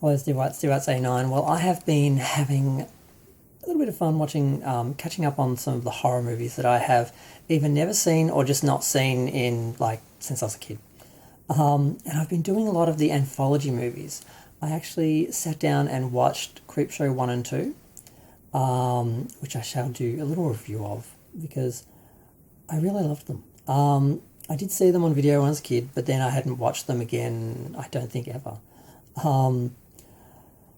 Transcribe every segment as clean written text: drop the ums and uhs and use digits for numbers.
Hello, Stewart's A9. Well, I have been having a little bit of fun watching, catching up on some of the horror movies that I have either never seen or just not seen in, like, since I was a kid. And I've been doing a lot of the anthology movies. I actually sat down and watched Creepshow 1 and 2, which I shall do a little review of because I really loved them. I did see them on video when I was a kid, but then I hadn't watched them again, I don't think ever.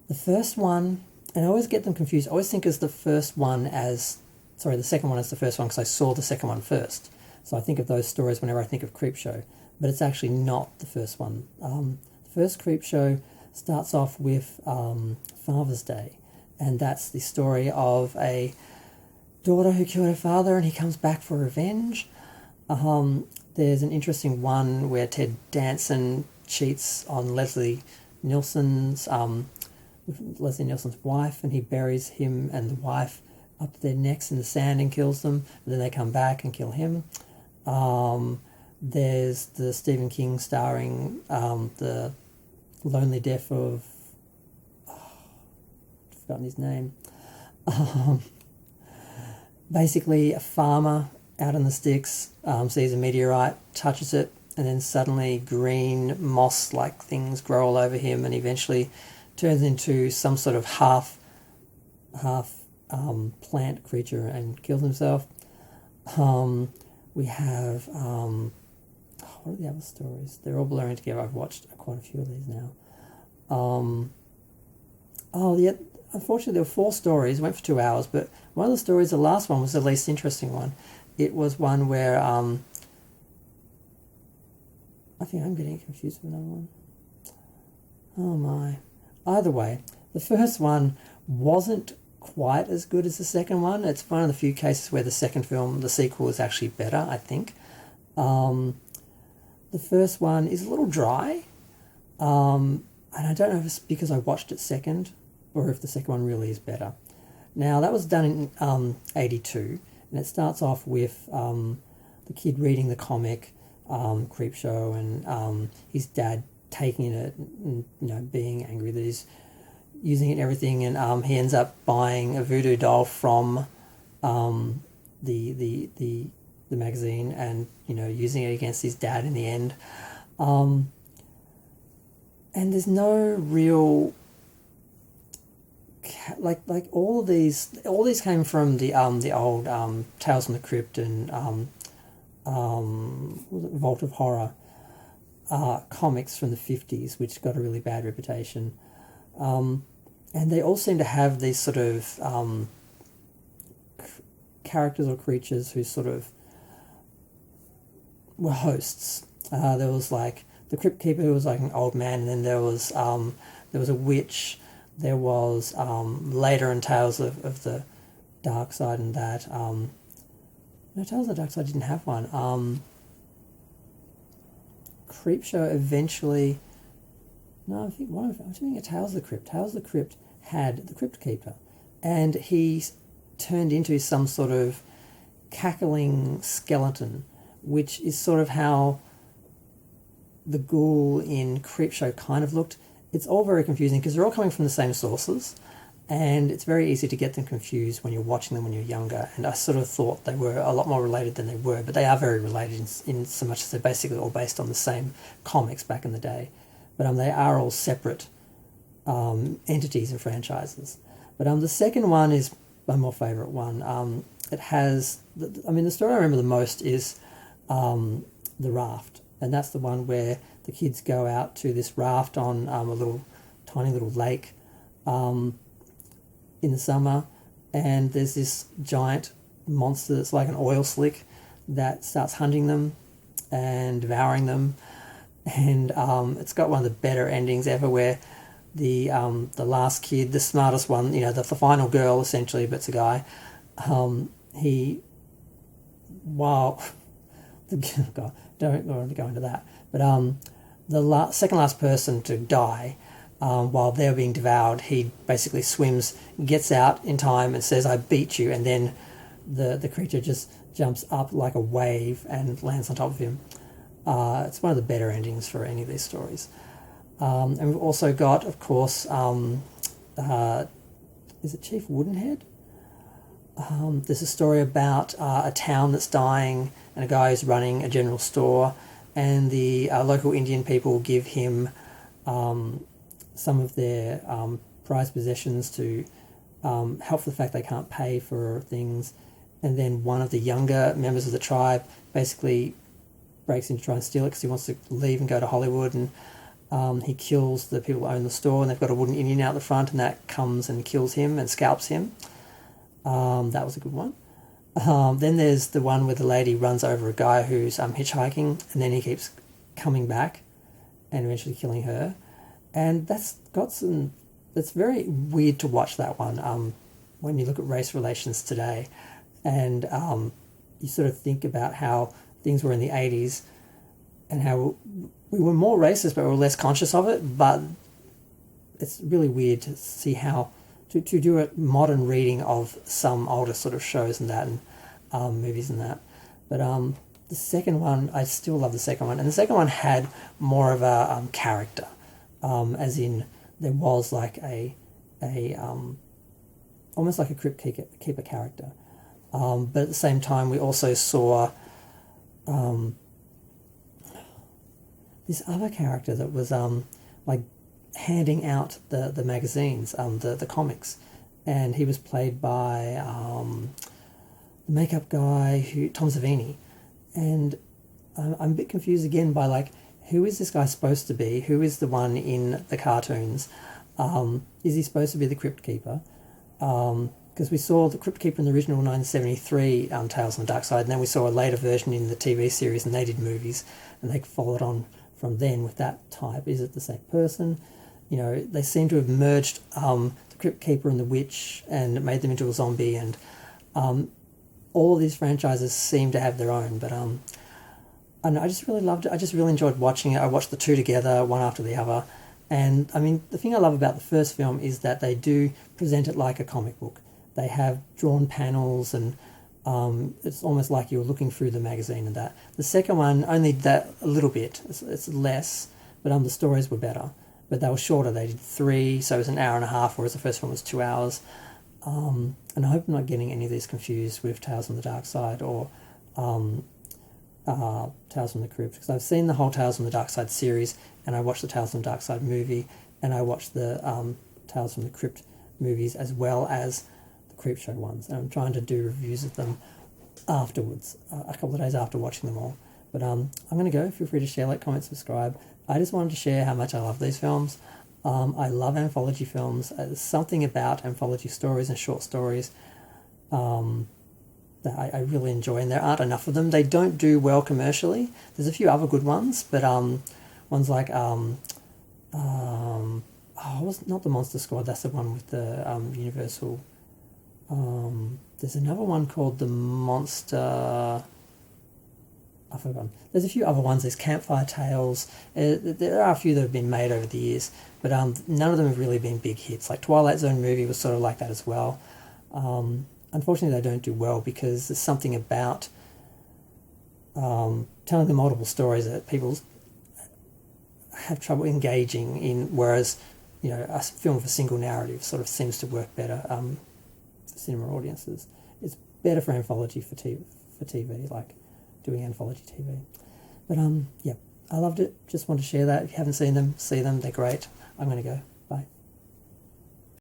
The first one, and I always get them confused, I always think as the first one as, sorry, the second one as the first one because I saw the second one first. So I think of those stories whenever I think of Creepshow, but it's actually not the first one. The first Creepshow starts off with Father's Day, and that's the story of a daughter who killed her father and he comes back for revenge. There's an interesting one where Ted Danson cheats on with Leslie Nielsen's wife, and he buries him and the wife up to their necks in the sand and kills them. And then they come back and kill him. There's the Stephen King starring the lonely death of I've forgotten his name. Basically, a farmer out in the sticks sees a meteorite, touches it, and then suddenly green moss-like things grow all over him, and eventually turns into some sort of half plant creature and kills himself. We have what are the other stories? They're all blurring together. I've watched quite a few of these now. Unfortunately, there were 4 stories. Went for 2 hours, but one of the stories, the last one, was the least interesting one. It was one where I think I'm getting confused with another one. Oh my. Either way, the first one wasn't quite as good as the second one. It's one of the few cases where the sequel, is actually better, I think. The first one is a little dry, and I don't know if it's because I watched it second or if the second one really is better. Now, that was done in 82, and it starts off with the kid reading the comic, Creepshow, and his dad taking it and being angry that he's using it and everything, and he ends up buying a voodoo doll from the magazine and using it against his dad in the end, and there's no real like all these came from the old Tales from the Crypt and Vault of Horror comics from the 50s, which got a really bad reputation. And they all seem to have these sort of characters or creatures who sort of were hosts. There was like the Crypt Keeper, who was like an old man, and then there was a witch. There was later in Tales of the Dark Side and that. No, Tales of the Dark Side didn't have one. Creepshow eventually... No, I think I'm thinking of Tales of the Crypt. Tales of the Crypt had the Crypt Keeper, and he turned into some sort of cackling skeleton, which is sort of how the ghoul in Creepshow kind of looked. It's all very confusing because they're all coming from the same sources, and it's very easy to get them confused when you're watching them when you're younger, and I sort of thought they were a lot more related than they were, but they are very related in so much as they're basically all based on the same comics back in the day. But they are all separate entities and franchises. But the second one is my more favourite one. It has... the story I remember the most is the raft. And that's the one where the kids go out to this raft on a tiny little lake in the summer. And there's this giant monster that's like an oil slick that starts hunting them and devouring them. And it's got one of the better endings ever, where the last kid, the smartest one, the final girl essentially, but it's a guy. God, don't want to go into that. But the second last person to die while they're being devoured, he basically swims, gets out in time, and says, "I beat you," and then the creature just jumps up like a wave and lands on top of him. It's one of the better endings for any of these stories. And we've also got, of course, is it Chief Woodenhead? There's a story about a town that's dying and a guy who's running a general store, and the local Indian people give him some of their prized possessions to help for the fact they can't pay for things. And then one of the younger members of the tribe basically breaks in to try and steal it because he wants to leave and go to Hollywood, and he kills the people who own the store, and they've got a wooden Indian out the front, and that comes and kills him and scalps him. That was a good one. Then there's the one where the lady runs over a guy who's hitchhiking, and then he keeps coming back and eventually killing her. And that's very weird to watch that one when you look at race relations today. And you sort of think about how things were in the 80s and how we were more racist but we were less conscious of it. But it's really weird to see how to do a modern reading of some older sort of shows and that, and movies and that. But the second one, I still love the second one. And the second one had more of a character, as in there was like a almost like a Crypt Keeper character. But at the same time, we also saw this other character that was like handing out the magazines, the comics, and he was played by the makeup guy Tom Savini, and I'm a bit confused again by like, who is this guy supposed to be? Who is the one in the cartoons? Is he supposed to be the Crypt Keeper? Because we saw the Crypt Keeper in the original 1973 Tales from the Dark Side, and then we saw a later version in the TV series, and they did movies, and they followed on from then with that type. Is it the same person? You know, they seem to have merged the Crypt Keeper and the Witch and made them into a zombie, and all of these franchises seem to have their own. But and I just really loved it. I just really enjoyed watching it. I watched the two together, one after the other. And I mean, the thing I love about the first film is that they do present it like a comic book. They have drawn panels, and it's almost like you're looking through the magazine and that. The second one, only that a little bit. It's less, but the stories were better. But they were shorter. They did 3, so it was an hour and a half, whereas the first one was 2 hours. And I hope I'm not getting any of these confused with Tales from the Dark Side or Tales from the Crypt, because I've seen the whole Tales from the Dark Side series, and I watched the Tales from the Dark Side movie, and I watched the Tales from the Crypt movies as well as the Creepshow ones, and I'm trying to do reviews of them afterwards, a couple of days after watching them all. But I'm going to go. Feel free to share, like, comment, subscribe. I just wanted to share how much I love these films. I love anthology films. There's something about anthology stories and short stories that I really enjoy, and there aren't enough of them. They don't do well commercially. There's a few other good ones, but ones like was not the Monster Squad. That's the one with the Universal. There's another one called the Monster. I've forgotten. There's a few other ones. There's Campfire Tales. There are a few that have been made over the years, but none of them have really been big hits. Like Twilight Zone movie was sort of like that as well. Unfortunately, they don't do well because there's something about telling the multiple stories that people have trouble engaging in, whereas, you know, a film with a single narrative sort of seems to work better for cinema audiences. It's better for anthology for TV, like doing anthology TV. But yeah, I loved it. Just want to share that. If you haven't seen them, see them. They're great. I'm going to go. Bye.